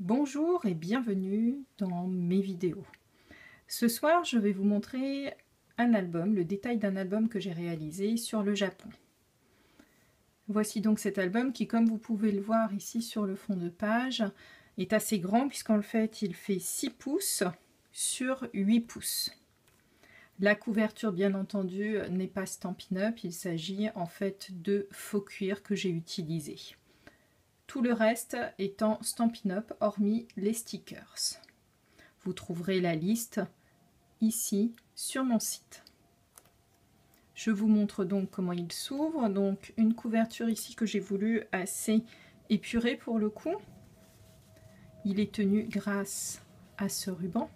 Bonjour et bienvenue dans mes vidéos. Ce soir, je vais vous montrer un album, le détail d'un album que j'ai réalisé sur le Japon. Voici donc cet album qui, comme vous pouvez le voir ici sur le fond de page, est assez grand puisqu'en fait il fait 6 pouces sur 8 pouces. La couverture, bien entendu, n'est pas Stampin' Up, il s'agit en fait de faux cuir que j'ai utilisé. Tout le reste étant Stampin' Up, hormis les stickers. Vous trouverez la liste ici sur mon site. Je vous montre donc comment il s'ouvre. Donc une couverture ici que j'ai voulu assez épurée pour le coup. Il est tenu grâce à ce ruban.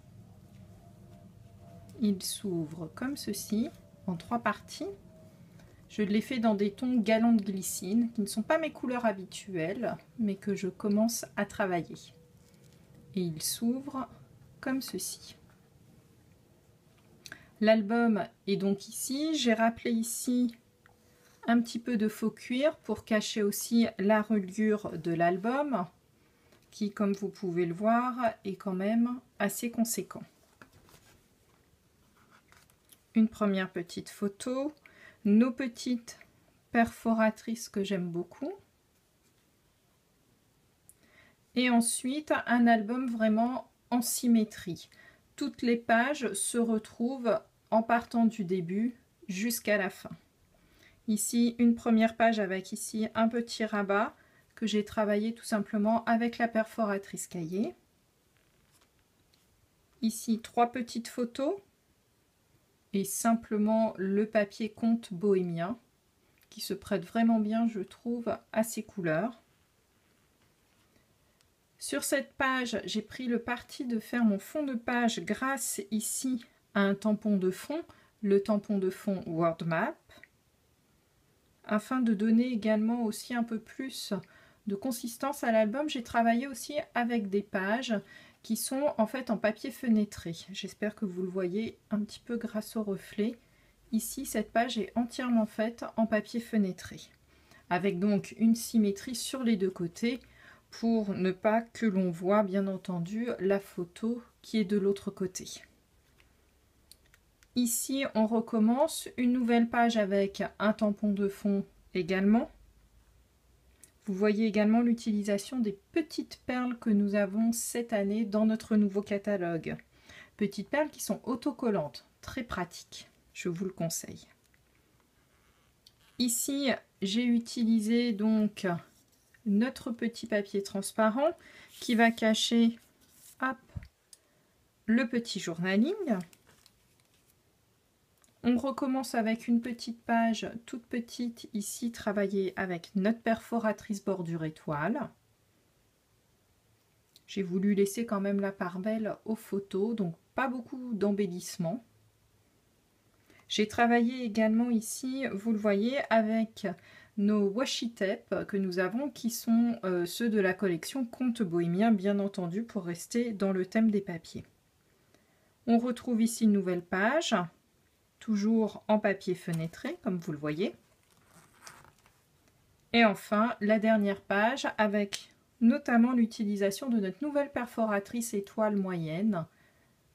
Il s'ouvre comme ceci, en 3 parties. Je l'ai fait dans des tons galants de glycine, qui ne sont pas mes couleurs habituelles, mais que je commence à travailler. Et il s'ouvre comme ceci. L'album est donc ici. J'ai rappelé ici un petit peu de faux cuir pour cacher aussi la reliure de l'album, qui, comme vous pouvez le voir, est quand même assez conséquent. Une première petite photo. Nos petites perforatrices que j'aime beaucoup. Et ensuite, un album vraiment en symétrie. Toutes les pages se retrouvent en partant du début jusqu'à la fin. Ici, une première page avec ici un petit rabat que j'ai travaillé tout simplement avec la perforatrice cahier. Ici, 3 petites photos. Et simplement le papier Conte bohémien qui se prête vraiment bien, je trouve, à ces couleurs. Sur cette page, j'ai pris le parti de faire mon fond de page grâce ici à un tampon de fond, le tampon de fond Word Map, afin de donner également aussi un peu plus de consistance à l'album. J'ai travaillé aussi avec des pages qui sont en fait en papier fenêtré. J'espère que vous le voyez un petit peu grâce au reflet. Ici, cette page est entièrement faite en papier fenêtré, avec donc une symétrie sur les deux côtés pour ne pas que l'on voit bien entendu la photo qui est de l'autre côté. Ici, on recommence une nouvelle page avec un tampon de fond également. Vous voyez également l'utilisation des petites perles que nous avons cette année dans notre nouveau catalogue. Petites perles qui sont autocollantes, très pratiques, je vous le conseille. Ici, j'ai utilisé donc notre petit papier transparent qui va cacher hop, le petit journaling. On recommence avec une petite page toute petite ici, travaillée avec notre perforatrice bordure étoile. J'ai voulu laisser quand même la part belle aux photos, donc pas beaucoup d'embellissement. J'ai travaillé également ici, vous le voyez, avec nos washi tape que nous avons, qui sont ceux de la collection Conte bohémien, bien entendu, pour rester dans le thème des papiers. On retrouve ici une nouvelle page, toujours en papier fenêtré, comme vous le voyez. Et enfin, la dernière page avec notamment l'utilisation de notre nouvelle perforatrice étoile moyenne,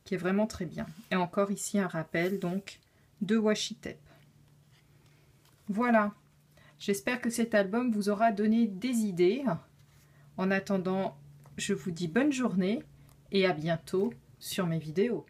qui est vraiment très bien. Et encore ici un rappel donc de washi tape. Voilà, j'espère que cet album vous aura donné des idées. En attendant, je vous dis bonne journée et à bientôt sur mes vidéos.